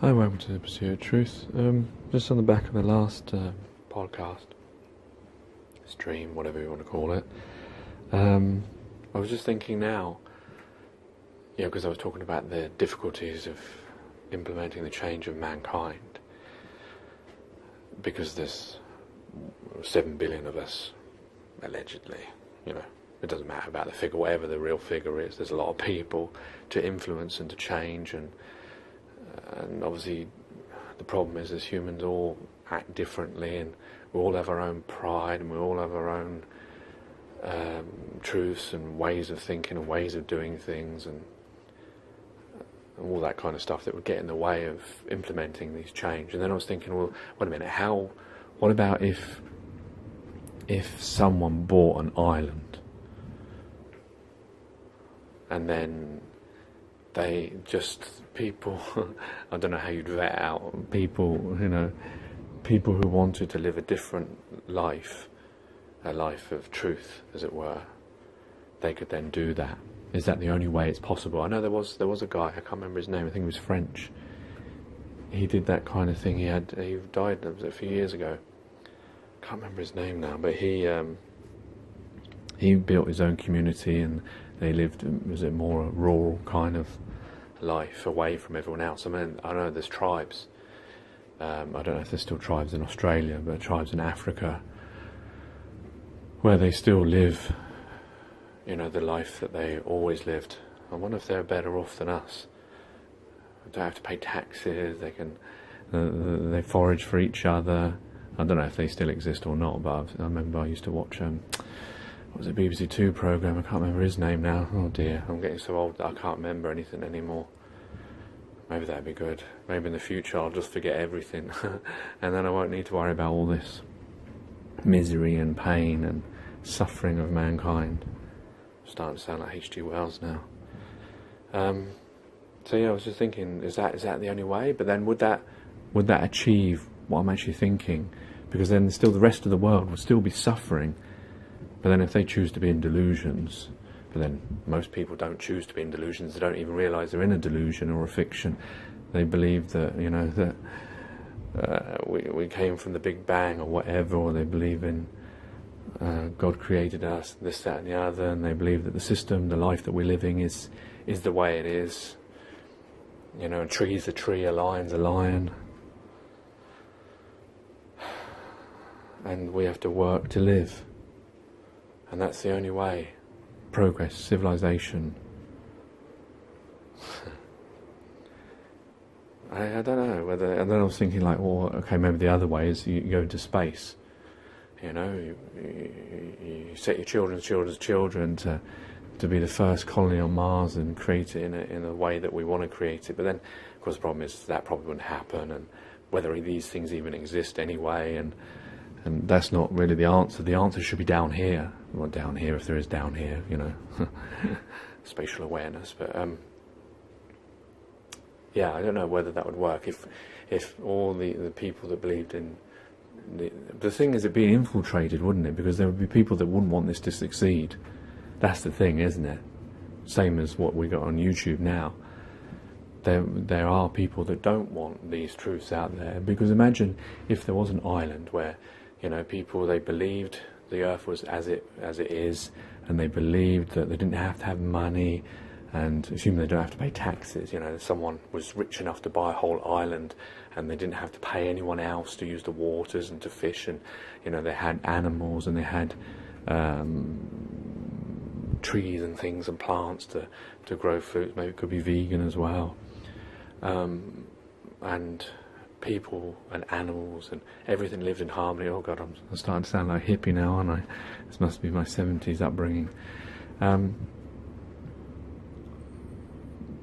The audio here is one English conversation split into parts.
Hi, welcome to the Pursuit of Truth. Just on the back of the last podcast, stream, whatever you want to call it, I was just thinking now, because I was talking about the difficulties of implementing the change of mankind, because there's 7 billion of us, allegedly, it doesn't matter about the figure, whatever the real figure is, there's a lot of people to influence and to change, and obviously the problem is as humans all act differently, and we all have our own pride, and we all have our own truths and ways of thinking and ways of doing things, and all that kind of stuff that would get in the way of implementing these change. And then I was thinking, well, wait a minute, what about if someone bought an island and then people, I don't know how you'd vet out people who wanted to live a different life, a life of truth, as it were, they could then do that. Is that the only way it's possible? I know there was a guy, I can't remember his name, I think he was French. He did that kind of thing. He died a few years ago. Can't remember his name now, but he built his own community, and they lived, was it more a rural kind of life away from everyone else. I mean, I know there's tribes, I don't know if there's still tribes in Australia, but tribes in Africa where they still live, the life that they always lived. I wonder if they're better off than us. They don't have to pay taxes, they forage for each other. I don't know if they still exist or not, but I remember I used to watch what was it, BBC Two programme, I can't remember his name now. Oh dear, I'm getting so old that I can't remember anything anymore. Maybe that'd be good. Maybe in the future I'll just forget everything and then I won't need to worry about all this misery and pain and suffering of mankind. I'm starting to sound like H.G. Wells now. So yeah, I was just thinking, is that the only way? But then would that achieve what I'm actually thinking? Because then still the rest of the world would still be suffering. But then if they choose to be in delusions, but then most people don't choose to be in delusions, they don't even realise they're in a delusion or a fiction. They believe that, that we came from the Big Bang or whatever, or they believe in God created us, this, that and the other, and they believe that the system, the life that we're living is the way it is. A tree's a tree, a lion's a lion. And we have to work to live. And that's the only way. Progress, civilization. I don't know whether. And then I was thinking, okay, maybe the other way is you go into space. You set your children's children to be the first colony on Mars and create it in a way that we want to create it. But then, of course, the problem is that probably wouldn't happen, and whether these things even exist anyway, and that's not really the answer. The answer should be down here. Well, down here, if there is down here, spatial awareness. But yeah, I don't know whether that would work if all the people that believed in the thing is, it being infiltrated, wouldn't it? Because there would be people that wouldn't want this to succeed. That's the thing, isn't it? Same as what we got on YouTube now. There are people that don't want these truths out there, because imagine if there was an island where people, they believed the earth was as it is, and they believed that they didn't have to have money, and assuming they don't have to pay taxes. Someone was rich enough to buy a whole island, and they didn't have to pay anyone else to use the waters and to fish, and they had animals, and they had trees and things and plants to grow food. Maybe it could be vegan as well, and people and animals and everything lived in harmony. Oh God, I'm starting to sound like a hippie now, aren't I? This must be my 70s upbringing. And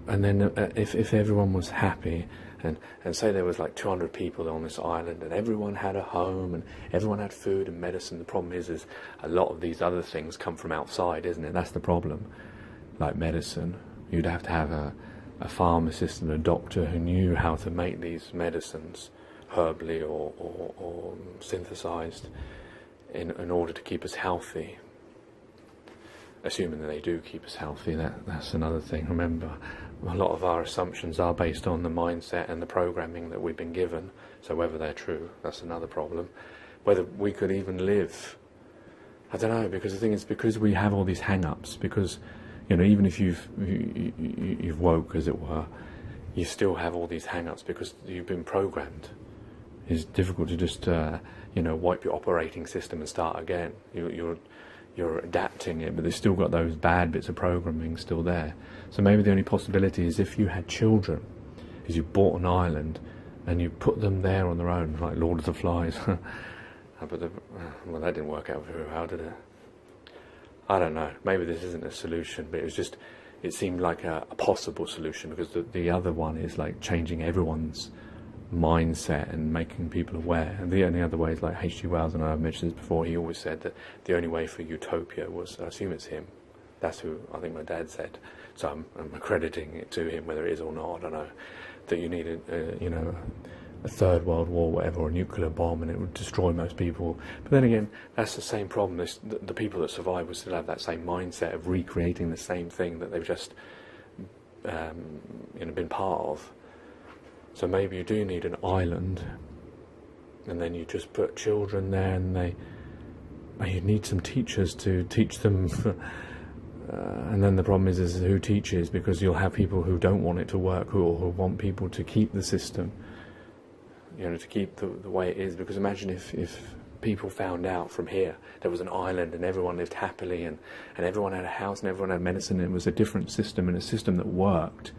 then if everyone was happy, and say there was 200 people on this island, and everyone had a home, and everyone had food and medicine. The problem is a lot of these other things come from outside, isn't it? That's the problem. Like medicine, you'd have to have a pharmacist and a doctor who knew how to make these medicines herbally or synthesized in order to keep us healthy. Assuming that they do keep us healthy, that's another thing. Remember, a lot of our assumptions are based on the mindset and the programming that we've been given. So whether they're true, that's another problem. Whether we could even live, I don't know, because the thing is, because we have all these hang-ups, because, you know, even if you've woke, as it were, you still have all these hang-ups because you've been programmed. It's difficult to just, you know, wipe your operating system and start again. You're adapting it, but they've still got those bad bits of programming still there. So maybe the only possibility is if you had children, is you bought an island and you put them there on their own, like Lord of the Flies. But well, that didn't work out very well, did it? I don't know. Maybe this isn't a solution, but it seemed like a possible solution, because the other one is like changing everyone's mindset and making people aware. And the only other way is like H.G. Wells, and I've mentioned this before, he always said that the only way for utopia was, I assume it's him, that's who I think my dad said, so I'm accrediting it to him, whether it is or not, I don't know, that you needed you know, a third world war, whatever, or a nuclear bomb, and it would destroy most people. But then again, that's the same problem. The people that survive would still have that same mindset of recreating the same thing that they've just you know, been part of. So maybe you do need an island, and then you just put children there, and you need some teachers to teach them. And then the problem is who teaches, because you'll have people who don't want it to work, who want people to keep the system, you know, to keep the way it is. Because imagine if people found out from here there was an island and everyone lived happily, and everyone had a house and everyone had medicine, and it was a different system, and a system that worked.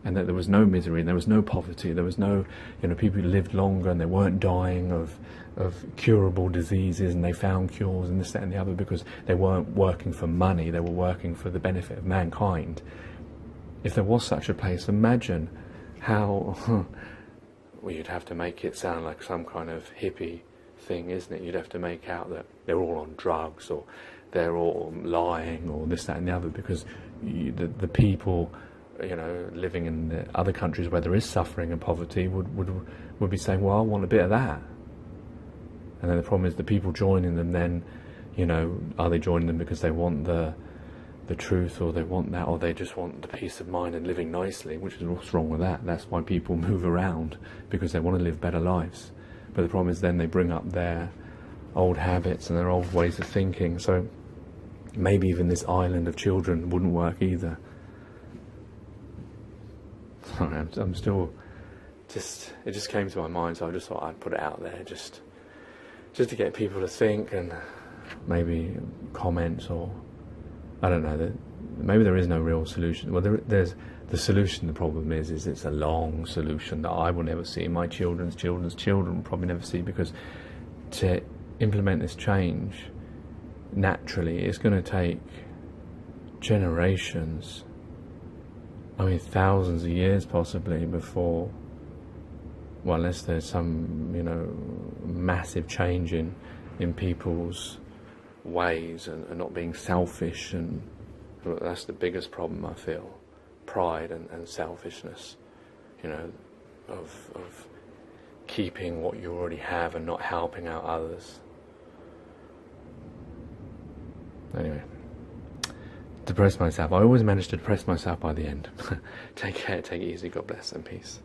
And that there was no misery, and there was no poverty, there was no, you know, people who lived longer and they weren't dying of curable diseases, and they found cures and this, that and the other, because they weren't working for money, they were working for the benefit of mankind. If there was such a place, imagine how, well, you'd have to make it sound like some kind of hippie thing, isn't it? You'd have to make out that they're all on drugs, or they're all lying, or this, that and the other, because the people, you know, living in the other countries where there is suffering and poverty would be saying, well, I want a bit of that. And then the problem is the people joining them then, you know, are they joining them because they want the truth, or they want that, or they just want the peace of mind and living nicely, which is what's wrong with that. That's why people move around, because they want to live better lives. But the problem is then they bring up their old habits and their old ways of thinking. So maybe even this island of children wouldn't work either. Sorry, I'm still it just came to my mind, so I just thought I'd put it out there, just to get people to think, and maybe comments, or I don't know, maybe there is no real solution. Well, there's the solution. The problem is it's a long solution that I will never see, my children's children will probably never see, because to implement this change naturally, it's going to take generations, I mean thousands of years possibly, before, well, unless there's some, you know, massive change in people's ways, and not being selfish, and that's the biggest problem, I feel, pride and selfishness, you know, of keeping what you already have and not helping out others. Anyway, depress myself. I always manage to depress myself by the end. Take care, take it easy, God bless, and peace.